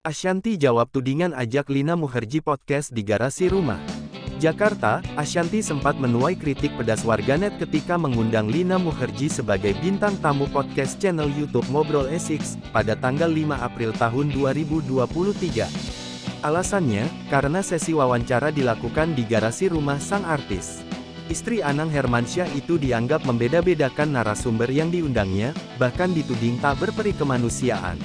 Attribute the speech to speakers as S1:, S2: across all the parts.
S1: Ashanty jawab tudingan ajak Lina Mukherjee podcast di garasi rumah. Jakarta, Ashanty sempat menuai kritik pedas warganet ketika mengundang Lina Mukherjee sebagai bintang tamu podcast channel YouTube Ngobrol Esix pada tanggal 5 April tahun 2023. Alasannya, karena sesi wawancara dilakukan di garasi rumah sang artis. Istri Anang Hermansyah itu dianggap membeda-bedakan narasumber yang diundangnya, bahkan dituding tak berperi kemanusiaan.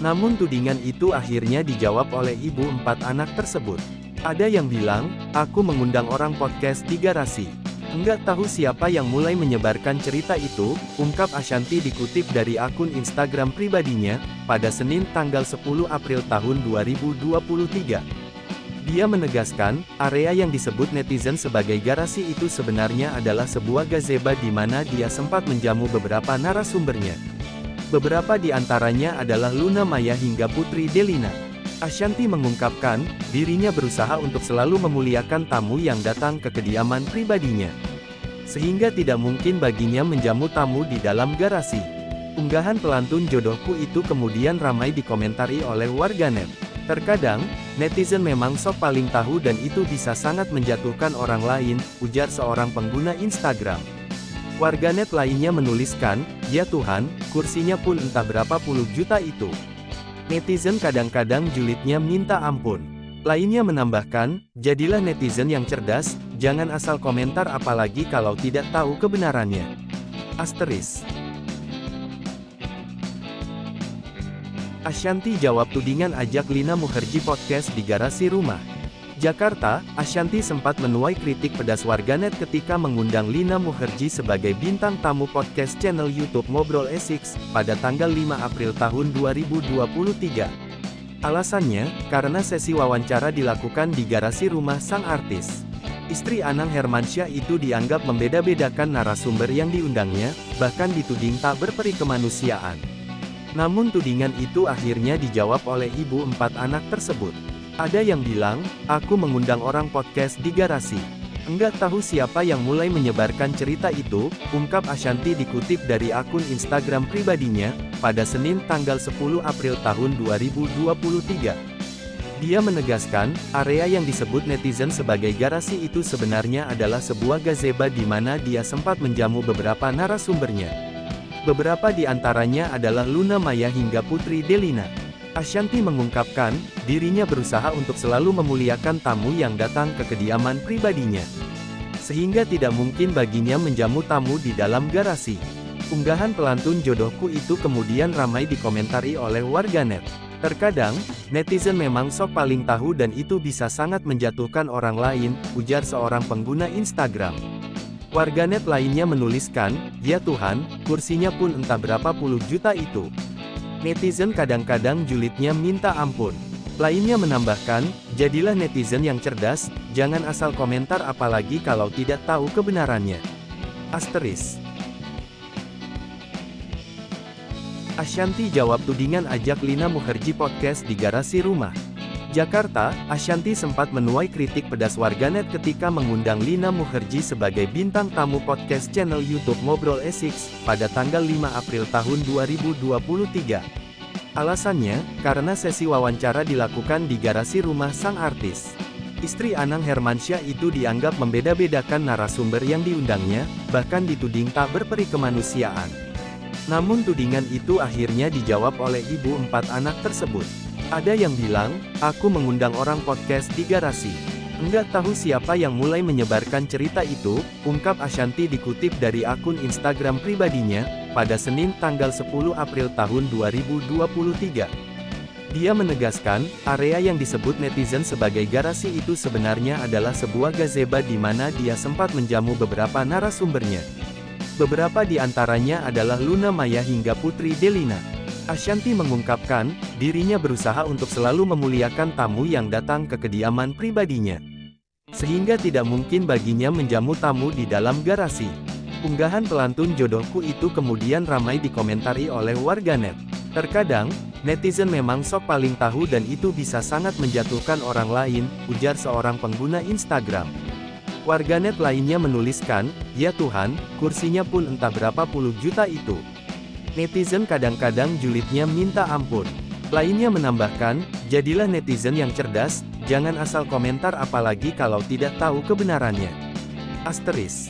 S1: Namun tudingan itu akhirnya dijawab oleh ibu 4 anak tersebut. Ada yang bilang, aku mengundang orang podcast di garasi. Enggak tahu siapa yang mulai menyebarkan cerita itu, ungkap Ashanty dikutip dari akun Instagram pribadinya, pada Senin tanggal 10 April tahun 2023. Dia menegaskan, area yang disebut netizen sebagai garasi itu sebenarnya adalah sebuah gazebo di mana dia sempat menjamu beberapa narasumbernya. Beberapa di antaranya adalah Luna Maya hingga Putri Delina. Ashanty mengungkapkan, dirinya berusaha untuk selalu memuliakan tamu yang datang ke kediaman pribadinya. Sehingga tidak mungkin baginya menjamu tamu di dalam garasi. Unggahan pelantun jodohku itu kemudian ramai dikomentari oleh warganet. Terkadang, netizen memang sok paling tahu dan itu bisa sangat menjatuhkan orang lain, ujar seorang pengguna Instagram. Warganet lainnya menuliskan, ya Tuhan, kursinya pun entah berapa puluh juta itu. Netizen kadang-kadang julidnya minta ampun. Lainnya menambahkan, jadilah netizen yang cerdas, jangan asal komentar apalagi kalau tidak tahu kebenarannya. Asteris. Ashanty jawab tudingan ajak Lina Mukherjee podcast di garasi rumah. Jakarta, Ashanty sempat menuai kritik pedas warganet ketika mengundang Lina Mukherjee sebagai bintang tamu podcast channel YouTube Ngobrol Esix, pada tanggal 5 April tahun 2023. Alasannya, karena sesi wawancara dilakukan di garasi rumah sang artis. Istri Anang Hermansyah itu dianggap membeda-bedakan narasumber yang diundangnya, bahkan dituding tak berperi kemanusiaan. Namun tudingan itu akhirnya dijawab oleh ibu 4 anak tersebut. Ada yang bilang, aku mengundang orang podcast di garasi. Enggak tahu siapa yang mulai menyebarkan cerita itu, ungkap Ashanty dikutip dari akun Instagram pribadinya, pada Senin tanggal 10 April tahun 2023. Dia menegaskan, area yang disebut netizen sebagai garasi itu sebenarnya adalah sebuah gazebo di mana dia sempat menjamu beberapa narasumbernya. Beberapa di antaranya adalah Luna Maya hingga Putri Delina. Ashanty mengungkapkan, dirinya berusaha untuk selalu memuliakan tamu yang datang ke kediaman pribadinya. Sehingga tidak mungkin baginya menjamu tamu di dalam garasi. Unggahan pelantun jodohku itu kemudian ramai dikomentari oleh warganet. Terkadang, netizen memang sok paling tahu dan itu bisa sangat menjatuhkan orang lain, ujar seorang pengguna Instagram. Warganet lainnya menuliskan, ya Tuhan, kursinya pun entah berapa puluh juta itu. Netizen kadang-kadang julidnya minta ampun. Lainnya menambahkan, jadilah netizen yang cerdas, jangan asal komentar apalagi kalau tidak tahu kebenarannya. Asteris. Ashanty jawab tudingan ajak Lina Mukherjee podcast di garasi rumah. Jakarta, Ashanty sempat menuai kritik pedas warganet ketika mengundang Lina Mukherjee sebagai bintang tamu podcast channel YouTube Ngobrol Esix, pada tanggal 5 April tahun 2023. Alasannya, karena sesi wawancara dilakukan di garasi rumah sang artis. Istri Anang Hermansyah itu dianggap membeda-bedakan narasumber yang diundangnya, bahkan dituding tak berperi kemanusiaan. Namun tudingan itu akhirnya dijawab oleh ibu 4 anak tersebut. Ada yang bilang, aku mengundang orang podcast di garasi. Enggak tahu siapa yang mulai menyebarkan cerita itu, ungkap Ashanty dikutip dari akun Instagram pribadinya, pada Senin tanggal 10 April tahun 2023. Dia menegaskan, area yang disebut netizen sebagai garasi itu sebenarnya adalah sebuah gazebo di mana dia sempat menjamu beberapa narasumbernya. Beberapa di antaranya adalah Luna Maya hingga Putri Delina. Ashanty mengungkapkan, dirinya berusaha untuk selalu memuliakan tamu yang datang ke kediaman pribadinya. Sehingga tidak mungkin baginya menjamu tamu di dalam garasi. Unggahan pelantun jodohku itu kemudian ramai dikomentari oleh warganet. Terkadang, netizen memang sok paling tahu dan itu bisa sangat menjatuhkan orang lain, ujar seorang pengguna Instagram. Warganet lainnya menuliskan, ya Tuhan, kursinya pun entah berapa puluh juta itu. Netizen kadang-kadang julidnya minta ampun. Lainnya menambahkan, jadilah netizen yang cerdas, jangan asal komentar apalagi kalau tidak tahu kebenarannya. Asteris.